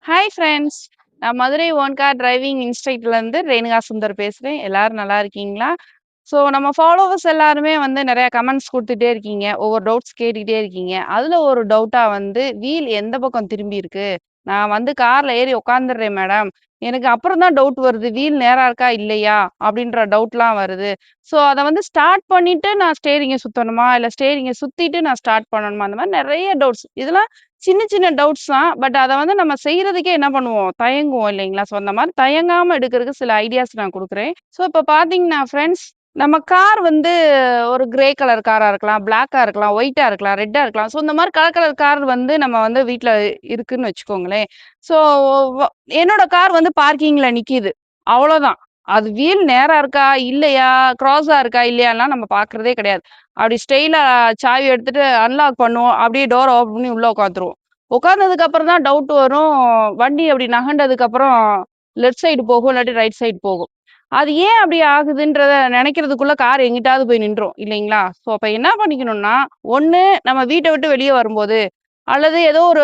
Hi friends. நான் Madurai own car driving இன்ஸ்டிடியூட்லேருந்து ரேணுகா சுந்தர் பேசுகிறேன். எல்லாரும் நல்லா இருக்கீங்களா? ஸோ நம்ம ஃபாலோவர்ஸ் எல்லாருமே வந்து நிறையா கமெண்ட்ஸ் கொடுத்துட்டே இருக்கீங்க. ஒவ்வொரு டவுட்ஸ் கேட்டுக்கிட்டே இருக்கீங்க. அதில் ஒரு டவுட்டாக வந்து வீல் எந்த பக்கம் திரும்பி இருக்கு? நான் வந்து காரில் ஏறி உட்காந்துடுறேன் மேடம். எனக்கு அப்புறம் தான் டவுட் வருது. வீல் நேராக இருக்கா இல்லையா அப்படின்ற டவுட்லாம் வருது. ஸோ அதை வந்து ஸ்டார்ட் பண்ணிட்டு நான் ஸ்டேரிங்கை சுற்றணுமா, இல்லை ஸ்டேரிங்கை சுற்றிட்டு நான் ஸ்டார்ட் பண்ணணுமா, அந்த மாதிரி நிறைய டவுட்ஸ். இதெல்லாம் சின்ன சின்ன டவுட்ஸ் தான். பட் அத வந்து நம்ம செய்றதுக்கே என்ன பண்ணுவோம்? தயங்குவோம் இல்லைங்களா? ஸோ அந்த மாரி தயங்காம எடுக்கறதுக்கு சில ஐடியாஸ் நான் குடுக்குறேன். ஸோ இப்ப பார்த்தீங்கன்னா ஃபிரெண்ட்ஸ், நம்ம கார் வந்து ஒரு கிரே கலர் காரா இருக்கலாம், பிளாக்கா இருக்கலாம், ஒயிட்டா இருக்கலாம், ரெட்டா இருக்கலாம். ஸோ இந்த மாரி கலர் கலர் கார் வந்து நம்ம வந்து வீட்ல இருக்குன்னு வச்சுக்கோங்களேன். ஸோ வ என்னோட கார் வந்து பார்க்கிங்ல நிக்கிது. அவ்வளோதான். அது வீல் நேரா இருக்கா? இல்லையா? கிராஸா இருக்கா? இல்லையான்லாம் நம்ம பார்க்கறதே கிடையாது. அப்படி ஸ்டைலா சாவி எடுத்துட்டு அன்லாக் பண்ணுவோம். அப்படியே டோர ஓப்பன் பண்ணி உள்ள உட்காந்துருவோம். உட்கார்ந்ததுக்கு அப்புறம் தான் டவுட் வரும். வண்டி அப்படி நகண்டதுக்கு அப்புறம் லெஃப்ட் சைடு போகும், இல்லாட்டி ரைட் சைடு போகும். அது ஏன் அப்படி ஆகுதுன்றத நினைக்கிறதுக்குள்ள கார் எங்கிட்டாவது போய் நின்றும் இல்லைங்களா? ஸோ அப்ப என்ன பண்ணிக்கணும்னா, ஒண்ணு நம்ம வீட்ட விட்டு வெளிய வரும்போது, அல்லது ஏதோ ஒரு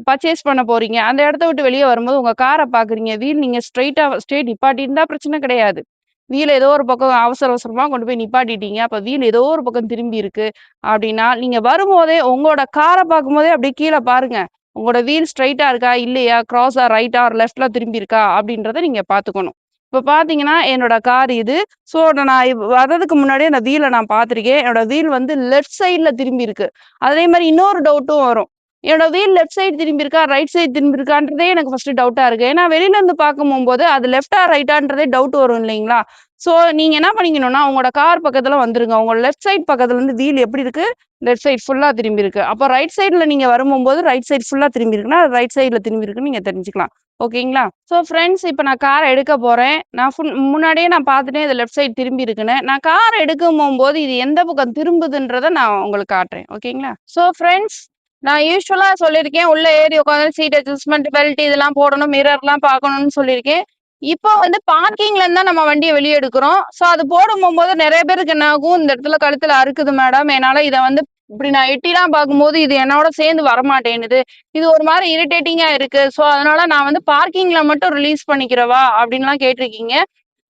பர்ச்சேஸ் பண்ண போறீங்க. அந்த இடத்த விட்டு வெளிய வரும்போது உங்க கார பார்க்குறீங்க. வீல் நீங்க ஸ்ட்ரெயிட் நிப்பாட்டியிருந்தா பிரச்சனை கிடையாது. வீல் ஏதோ ஒரு பக்கம் அவசர அவசரமா கொண்டு போய் நிப்பாட்டிட்டீங்க. அப்ப வீல் ஏதோ ஒரு பக்கம் திரும்பி இருக்கு அப்படின்னா, நீங்க வரும்போதே உங்களோட கார பார்க்கும்போதே அப்படியே கீழ பாருங்க. உங்களோட வீல் ஸ்ட்ரெயிட்டா இருக்கா? இல்லையா? கிராஸா, ரைட்டா, லெஃப்ட்ல திரும்பி இருக்கா? அப்படின்றத நீங்க பார்த்துக்கணும். இப்ப பார்த்தீங்கன்னா, என்னோட கார் இது. ஸோ நான் வர்றதுக்கு முன்னாடியே அந்த வீல நான் பார்த்துருக்கேன். என்னோட வீல் வந்து லெஃப்ட் சைட்ல திரும்பி இருக்கு. அதே மாரி இன்னொரு டவுட்டும் வரும். என்னோட வீல் லெஃப்ட் சைடு திரும்பி இருக்கா? ரைட் சைடு திரும்பி இருக்கான்றதே எனக்கு ஃபர்ஸ்ட்டு டவுட்டா இருக்கு. ஏன்னா வெளில இருந்து பார்க்கும்போது அது லெஃப்ட்டா, ரைட்டான்றதே டவுட் வரும் இல்லைங்களா? ஸோ நீங்க என்ன பண்ணிக்கணும்னா, உங்களோட கார் பக்கத்துல வந்துருங்க. உங்க லெஃப்ட் சைட் பக்கத்துல இருந்து வீல் எப்படி இருக்கு? லெஃப்ட் சைட் ஃபுல்லா திரும்பி இருக்கு. அப்ப ரைட் சைடுல நீங்க வரும்போது ரைட் சைடு ஃபுல்லா திரும்பி இருக்குன்னா, அது ரைட் சைடுல திரும்பி இருக்குன்னு நீங்க தெரிஞ்சுக்கலாம். ஓகேங்களா? ஸோ ஃபிரெண்ட்ஸ், இப்ப நான் கார எடுக்க போறேன். நான் முன்னாடியே நான் பார்த்துட்டேன் இது லெஃப்ட் சைடு திரும்பி இருக்குன்னு. நான் கார் எடுக்க போம்போது இது எந்த பக்கம் திரும்புதுன்றத நான் உங்களுக்கு காட்டுறேன். ஓகேங்களா? ஸோ ஃபிரெண்ட்ஸ், நான் யூசுவலா சொல்லியிருக்கேன். உள்ள ஏறி உட்காந்து சீட் அட்ஜஸ்ட்மென்ட், பெல்ட் இதெல்லாம் போடணும், மிரர்லாம் பார்க்கணும்னு சொல்லியிருக்கேன். இப்போ வந்து பார்க்கிங்ல இருந்து தான் நம்ம வண்டிய வெளிய எடுக்கிறோம். ஸோ அது போடும்போது நெறைய பேருக்கு என்ன ஆகும், இந்த இடத்துல கழுத்துல அறுக்குது மேடம். என்னால இத வந்து இப்படி நான் எட்டிலாம் பார்க்கும்போது இது என்னோட சேர்ந்து வரமாட்டேன்னுது. இது ஒரு மாரி இரிட்டேட்டிங்கா இருக்கு. ஸோ அதனால நான் வந்து பார்க்கிங்ல மட்டும் ரிலீஸ் பண்ணிக்கிறவா? அப்படின்லாம் கேட்டிருக்கீங்க.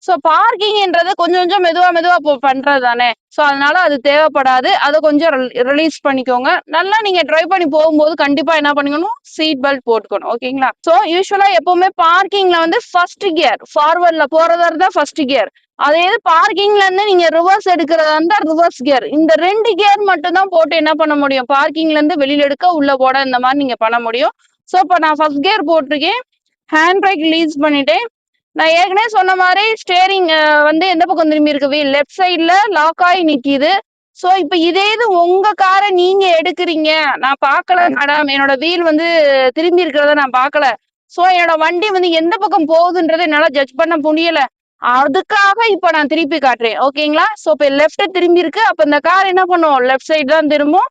ஸோ பார்க்கிங்ன்றது கொஞ்சம் கொஞ்சம் மெதுவா மெதுவா பண்றது தானே. ஸோ அதனால அது தேவைப்படாது. அத கொஞ்சம் ரிலீஸ் பண்ணிக்கோங்க. நல்லா நீங்க டிரைவ் பண்ணி போகும்போது கண்டிப்பா என்ன பண்ணிக்கணும், சீட் பெல்ட் போட்டுக்கணும். ஓகேங்களா? ஸோ யூசுவலா எப்பவுமே பார்க்கிங்ல வந்து ஃபர்ஸ்ட் கியர், ஃபார்வர்ட்ல போறதா இருந்தா ஃபர்ஸ்ட் கியர். அதே இது பார்க்கிங்ல இருந்து நீங்க ரிவர்ஸ் எடுக்கிறதா இருந்தா ரிவர்ஸ் கியர். இந்த 2 கியர் மட்டும் தான் போட்டு என்ன பண்ண முடியும், பார்க்கிங்ல இருந்து வெளியில எடுக்க, உள்ள போட இந்த மாதிரி நீங்க பண்ண முடியும். ஸோ இப்ப நான் ஃபர்ஸ்ட் கியர் போட்டிருக்கேன். ஹேண்ட் பிரேக் ரிலீஸ் பண்ணிட்டேன். நான் ஏற்கனவே சொன்ன மாதிரி ஸ்டேரிங் வந்து எந்த பக்கம் திரும்பி இருக்கு, வீல் லெஃப்ட் சைட்ல லாக் ஆகி நிக்குது. சோ இப்ப இதே இது உங்க காரை நீங்க எடுக்கிறீங்க, நான் பார்க்கல மேடம், என்னோட வீல் வந்து திரும்பி இருக்கிறத நான் பார்க்கல. சோ என்னோட வண்டி வந்து எந்த பக்கம் போகுதுன்றதை என்னால ஜட்ஜ் பண்ண முடியல. அதுக்காக இப்ப நான் திருப்பி காட்டுறேன். ஓகேங்களா? சோ இப்ப லெஃப்ட் திரும்பி இருக்கு. அப்ப இந்த கார் என்ன பண்ணும், லெஃப்ட் சைடு தான் திரும்பும்.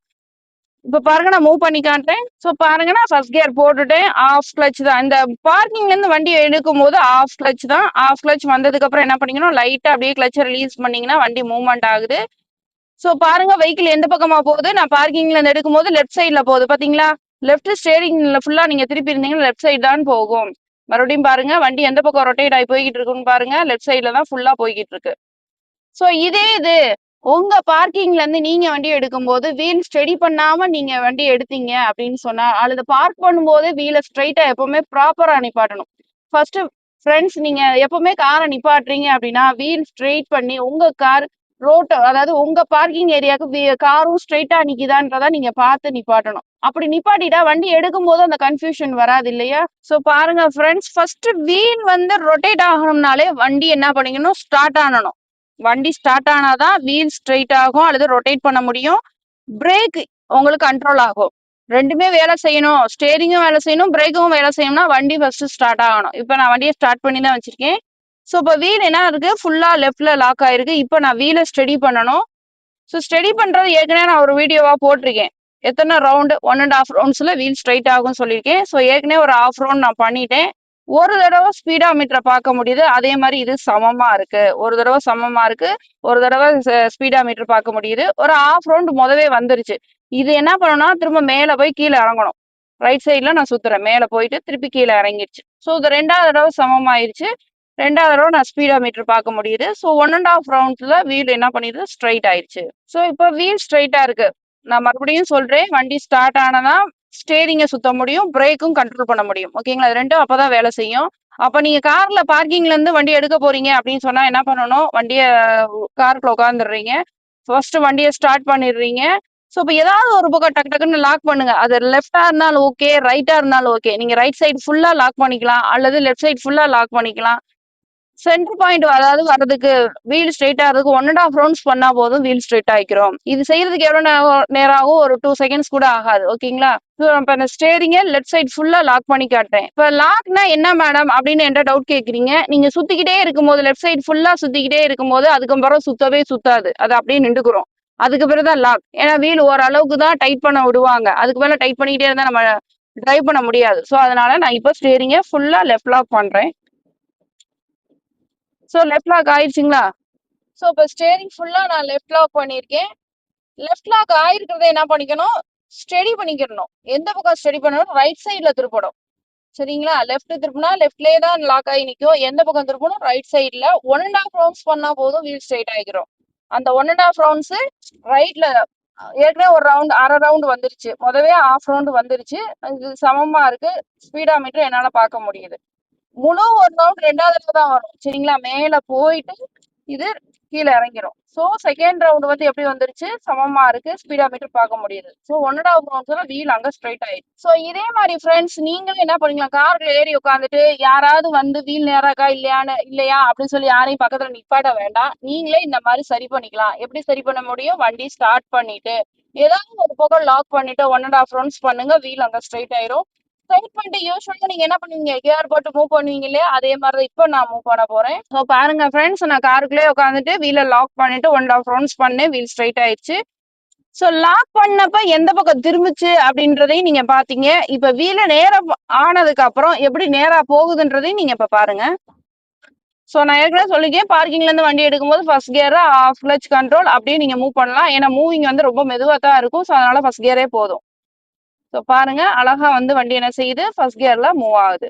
இப்ப பாருங்க, நான் மூவ் பண்ணி காட்டுறேன். சோ பாருங்க, நான் ஃபர்ஸ்ட் கியர் போட்டுட்டேன். ஆஃப் கிளட்ச் தான். இந்த பார்க்கிங்ல இருந்து வண்டி எடுக்கும் போது ஆஃப் கிளட்ச் தான். ஆஃப் கிளட்ச் வந்ததுக்கு அப்புறம் என்ன பண்ணிக்கணும், லைட்டா அப்படியே கிளட்ச ரிலீஸ் பண்ணீங்கன்னா வண்டி மூவ்மெண்ட் ஆகுது. சோ பாருங்க, வெஹிக்கிள் எந்த பக்கமா போகுது. நான் பார்க்கிங்ல இருந்து எடுக்கும் போது லெஃப்ட் சைட்ல போகுது. பாத்தீங்களா? லெஃப்ட் ஸ்டேரிங்ல ஃபுல்லா நீங்க திருப்பி இருந்தீங்கன்னா லெஃப்ட் சைடு தான் போகும். மறுபடியும் பாருங்க, வண்டி எந்த பக்கம் ரொட்டேட் ஆகி போய்கிட்டு இருக்குன்னு பாருங்க. லெஃப்ட் சைட்ல தான் ஃபுல்லா போய்கிட்டு இருக்கு. சோ இதே இது உங்க பார்க்கிங்ல இருந்து நீங்க வண்டி எடுக்கும்போது வீல் ஸ்டெடி பண்ணாம நீங்க வண்டி எடுத்தீங்க அப்படின்னு சொன்னா, அல்லது பார்க் பண்ணும்போது வீல ஸ்ட்ரைட்டா எப்பவுமே ப்ராப்பரா நிப்பாட்டணும். ஃபர்ஸ்ட் ஃப்ரெண்ட்ஸ், நீங்க எப்பவுமே காரை நிப்பாட்டுறீங்க அப்படின்னா வீல் ஸ்ட்ரெயிட் பண்ணி உங்க கார் ரோட், அதாவது உங்க பார்க்கிங் ஏரியாவுக்கு காரும் ஸ்ட்ரெயிட்டா நிக்குதான்றதா நீங்க பார்த்து நிப்பாட்டணும். அப்படி நிப்பாட்டிட்டா வண்டி எடுக்கும் போது அந்த கன்ஃபியூஷன் வராது இல்லையா? சோ பாருங்க ஃப்ரெண்ட்ஸ், ஃபர்ஸ்ட் வீல் வந்து ரொட்டேட் ஆகணும்னாலே வண்டி என்ன பண்ணிக்கணும், ஸ்டார்ட் ஆனணும். வண்டி ஸ்டார்ட் ஆனாதான் வீல் ஸ்ட்ரெயிட் ஆகும் அல்லது ரொட்டேட் பண்ண முடியும். பிரேக் உங்களுக்கு கண்ட்ரோல் ஆகும். ரெண்டுமே வேலை செய்யணும். ஸ்டேரிங்கும் வேலை செய்யணும், பிரேக்கும் வேலை செய்யணும்னா வண்டி ஃபர்ஸ்ட் ஸ்டார்ட் ஆகணும். இப்ப நான் வண்டியை ஸ்டார்ட் பண்ணி தான் வச்சிருக்கேன். ஸோ இப்போ வீல் என்ன இருக்கு, ஃபுல்லா லெஃப்ட்ல லாக் ஆயிருக்கு. இப்போ நான் வீலை ஸ்டெடி பண்ணணும். ஸோ ஸ்டெடி பண்றது ஏற்கனவே நான் ஒரு வீடியோவா போட்டிருக்கேன். எத்தனை ரவுண்டு, 1.5 ரவுண்ட்ஸ்ல வீல் ஸ்ட்ரைட் ஆகும்னு சொல்லியிருக்கேன். ஸோ ஏற்கனவே ஒரு ஹாஃப் ரவுண்ட் நான் பண்ணிட்டேன். ஒரு தடவை ஸ்பீடா மீட்டரை பார்க்க முடியுது. அதே மாதிரி இது சமமா இருக்கு. ஒரு தடவை சமமா இருக்கு, ஒரு தடவை ஸ்பீடா மீட்டர் பார்க்க முடியுது. ஒரு ஹாஃப் ரவுண்ட் முதவே வந்துருச்சு. இது என்ன பண்ணணும்னா திரும்ப மேல போய் கீழே இறங்கணும். ரைட் சைட்ல நான் சுத்துறேன். மேல போயிட்டு திருப்பி கீழ இறங்கிருச்சு. ஸோ இது 2வது தடவ சமமாயிருச்சு. 2வது தடவ நான் ஸ்பீடா மீட்டர் பார்க்க முடியுது. ஸோ 1 1/2 ரவுண்ட்ஸ்ல வீல் என்ன பண்ணிடுது? ஸ்ட்ரைட் ஆயிருச்சு. ஸோ இப்போ வீல் ஸ்ட்ரைட்டா இருக்கு. நான் மறுபடியும் சொல்றேன். வண்டி ஸ்டார்ட் ஆனனா ஸ்டீரிங்க சுத்த முடியும். பிரேக்கும் கண்ட்ரோல் பண்ண முடியும். ஓகேங்களா? இது 2ம் அப்பதான் வேலை செய்யும். அப்ப நீங்க கார்ல பார்க்கிங்ல இருந்து வண்டி எடுக்க போறீங்க அப்படின்னு சொன்னா என்ன பண்ணணும்? வண்டிய காருக்குள்ள உட்காந்துடுறீங்க. ஃபர்ஸ்ட் வண்டிய ஸ்டார்ட் பண்ணிடுறீங்க. ஸோ இப்ப ஏதாவது ஒரு பக்கம் டக்கு டக்குன்னு லாக் பண்ணுங்க. அது லெஃப்ட்டா இருந்தாலும் ஓகே, ரைட்டா இருந்தாலும் ஓகே. நீங்க ரைட் சைடு ஃபுல்லா லாக் பண்ணிக்கலாம். அல்லது லெஃப்ட் சைடு ஃபுல்லா லாக் பண்ணிக்கலாம். சென்டர் பாயிண்ட் அதாவது வர்றதுக்கு வீல் ஸ்ட்ரெயிட் ஆகிறதுக்கு 1 1/2 ரவுண்ட்ஸ் பண்ணா போதும் வீல் ஸ்ட்ரெயிட் ஆயிக்கிறோம். இது செய்யறதுக்கு எவ்வளவு நேரம் ஆகும்? ஒரு 2 செகண்ட்ஸ் கூட ஆகாது. ஓகேங்களா? இப்ப இந்த ஸ்டேரிங்க லெஃப்ட் சைடு ஃபுல்லா லாக் பண்ணி காட்டுறேன். இப்ப லாக்னா என்ன மேடம் அப்படின்னு என்கிட்ட டவுட் கேக்குறீங்க. நீங்க சுத்திக்கிட்டே இருக்கும்போது லெஃப்ட் சைடு ஃபுல்லா சுத்திக்கிட்டே இருக்கும்போது அதுக்கு பிறகு சுத்தவே சுத்தாது. அது அப்படியே நின்றுக்குறோம். அதுக்கு பிறகுதான் லாக். ஏன்னா வீல் ஓரளவுக்கு தான் டைட் பண்ண விடுவாங்க. அதுக்கு மேல டைட் பண்ணிக்கிட்டே இருந்தா நம்ம டிரைவ் பண்ண முடியாது. சோ அதனால நான் இப்ப ஸ்டேரிங்க ஃபுல்லா லெஃப்ட் லாக் பண்றேன். சோ லெஃப்ட் லாக் ஆயிடுச்சுங்களா? சோ இப்ப ஸ்டேரிங் ஃபுல்லா நான் லெஃப்ட் லாக் பண்ணிருக்கேன். லெஃப்ட் லாக் ஆயிருக்கிறத என்ன பண்ணிக்கணும்? ஸ்டெடி பண்ணிக்கிறணும். எந்த பக்கம் ஸ்டெடி பண்ணணும்? ரைட் சைடுல திருப்பணும். சரிங்களா? லெஃப்ட் திருப்பினா லெஃப்ட்லயே தான் லாக் ஆகி நிக்கும். எந்த பக்கம் திருப்பணும்? ரைட் சைடுல 1 1/2 ரவுண்ட்ஸ் பண்ணா போதும் வீல் ஸ்ட்ரைட் ஆகிக்கிறோம். அந்த 1 1/2 ரவுண்ட்ஸ் ரைட்ல ஏற்கனவே ஒரு ரவுண்ட் அரை ரவுண்ட் வந்துருச்சு. முதவே ஹாஃப் ரவுண்ட் வந்துருச்சு. இது சமமா இருக்கு. ஸ்பீடா மீட்டர் என்னால பார்க்க முடியுது. முழு ஒரு ரவுண்ட் 2வது தடவை தான் வரும். சரிங்களா? மேல போயிட்டு இது கீழ இறங்கிரும். சோ செகண்ட் ரவுண்ட் வந்து எப்படி வந்துருச்சு? சமமா இருக்கு. ஸ்பீடா மீட்டர் பார்க்க முடியுது. சோ 1 1/2 ரவுண்ட்ஸ்ல வீல் அங்க ஸ்ட்ரைட் ஆயிடுச்சு. சோ இதே மாதிரி ஃப்ரெண்ட்ஸ் நீங்களும் என்ன பண்ணீங்களா? கார்ல ஏறி உட்காந்துட்டு யாராவது வந்து வீல் நேராக்கா இல்லையா அப்படின்னு சொல்லி யாரையும் பக்கத்துல நிப்பாட்ட வேண்டாம். நீங்களே இந்த மாதிரி சரி பண்ணிக்கலாம். எப்படி சரி பண்ண முடியும்? வண்டி ஸ்டார்ட் பண்ணிட்டு ஏதாவது ஒரு பக்கம் லாக் பண்ணிட்டு 1 1/2 ரவுண்ட்ஸ் பண்ணுங்க. வீல் அங்க ஸ்ட்ரைட் ஆயிரும். ஸ்ட்ரைட் பண்ணிட்டு யூஸ்வலா நீங்க என்ன பண்ணுவீங்க? கியர் போட்டு மூவ் பண்ணுவீங்க இல்லையா? அதே மாதிரி இப்போ நான் மூவ் பண்ண போறேன். ஸோ பாருங்க ஃப்ரெண்ட்ஸ், நான் காருக்குள்ளேயே உட்காந்துட்டு வீலை லாக் பண்ணிட்டு 1 1/2 ரவுண்ட்ஸ் பண்ணேன். வீல் ஸ்ட்ரைட் ஆயிடுச்சு. ஸோ லாக் பண்ணப்ப எந்த பக்கம் திரும்பிச்சு அப்படின்றதையும் நீங்க பாத்தீங்க. இப்ப வீல நேரம் ஆனதுக்கு அப்புறம் எப்படி நேரா போகுதுன்றதையும் நீங்க இப்ப பாருங்க. ஸோ நான் ஏற்கனவே சொல்லிக்கேன், பார்க்கிங்ல இருந்து வண்டி எடுக்கும்போது first gear of clutch control அப்படியே நீங்க மூவ் பண்ணலாம். ஏன்னா மூவிங் வந்து ரொம்ப மெதுவா தான் இருக்கும். ஸோ அதனால ஃபர்ஸ்ட் கியரே போதும். ஸோ பாருங்க, அழகா வந்து வண்டி என்ன செய்யுது? ஃபர்ஸ்ட் கியர்ல மூவ் ஆகுது.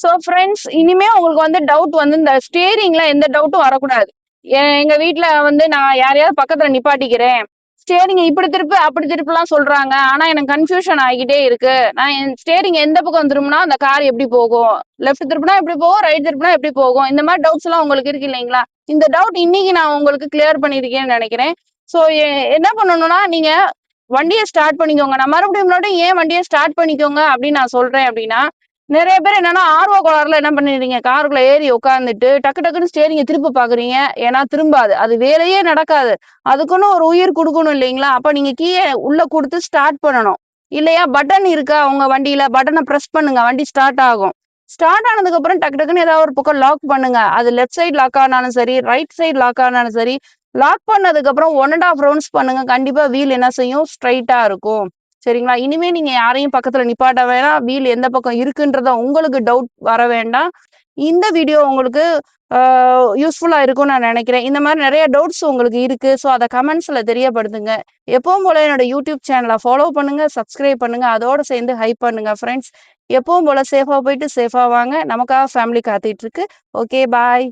சோ ஃப்ரெண்ட்ஸ், இனிமே உங்களுக்கு வந்து டவுட் வந்து இந்த ஸ்டீரிங்ல எந்த டவுட்டும் வரக்கூடாது. எங்க வீட்ல வந்து நான் யாரையாவது பக்கத்துல நிப்பாட்டிக்கிறேன். ஸ்டீரிங் இப்படி திருப்பு அப்படி திருப்புலாம் சொல்றாங்க. ஆனா எனக்கு கன்ஃபியூஷன் ஆகிட்டே இருக்கு. நான் என் ஸ்டீரிங் எந்த பக்கம் திரும்பினா அந்த கார் எப்படி போகும்? லெஃப்ட் திருப்பினா எப்படி போகும்? ரைட் திருப்பினா எப்படி போகும்? இந்த மாதிரி டவுட்ஸ் எல்லாம் உங்களுக்கு இருக்கு இல்லைங்களா? இந்த டவுட் இன்னைக்கு நான் உங்களுக்கு கிளியர் பண்ணிருக்கேன்னு நினைக்கிறேன். சோ என்ன பண்ணணும்னா, நீங்க வண்டியை ஸ்டார்ட் பண்ணிக்கோங்க. நான் மறுபடியும் ஏன் வண்டியை ஸ்டார்ட் பண்ணிக்கோங்க அப்படின்னு நான் சொல்றேன் அப்படின்னா, நிறைய பேர் என்னன்னா ஆர்வ கோளாறுல என்ன பண்ணிடுறீங்க? காருக்குள்ள ஏறி உட்காந்துட்டு டக்கு டக்குன்னு ஸ்டேரிங்க திருப்ப பாக்குறீங்க. ஏன்னா திரும்பாது. அது வேலையே நடக்காது. அதுக்குன்னு ஒரு உயிர் குடுக்கணும் இல்லைங்களா? அப்ப நீங்க கீயை உள்ள கொடுத்து ஸ்டார்ட் பண்ணணும். இல்லையா? பட்டன் இருக்கா உங்க வண்டியில? பட்டனை பிரஸ் பண்ணுங்க. வண்டி ஸ்டார்ட் ஆகும். ஸ்டார்ட் ஆனதுக்கு அப்புறம் டக்கு டக்குன்னு ஏதாவது ஒரு பக்கம் லாக் பண்ணுங்க. அது லெஃப்ட் சைடு லாக் ஆனாலும் சரி, ரைட் சைடு லாக் ஆனாலும் சரி, லாக் பண்ணதுக்கு அப்புறம் 1 1/2 ரவுண்ட்ஸ் பண்ணுங்க. கண்டிப்பா வீல் என்ன செய்யும்? ஸ்ட்ரைட்டா இருக்கும். சரிங்களா? இனிமே நீங்க யாரையும் பக்கத்துல நிப்பாட்ட வேணாம். வீல் எந்த பக்கம் இருக்குன்றத உங்களுக்கு டவுட் வர வேண்டாம். இந்த வீடியோ உங்களுக்கு யூஸ்ஃபுல்லா இருக்கும்னு நான் நினைக்கிறேன். இந்த மாதிரி நிறைய டவுட்ஸ் உங்களுக்கு இருக்கு. ஸோ அதை கமெண்ட்ஸ்ல தெரியப்படுத்துங்க. எப்பவும் போல என்னோட யூடியூப் சேனலை ஃபாலோ பண்ணுங்க, சப்ஸ்கிரைப் பண்ணுங்க. அதோட சேர்ந்து ஹைப் பண்ணுங்க ஃப்ரெண்ட்ஸ். எப்பவும் போல சேஃபா போயிட்டு சேஃபா வாங்க. நமக்காக ஃபேமிலி காத்துட்டு இருக்கு. ஓகே, பாய்.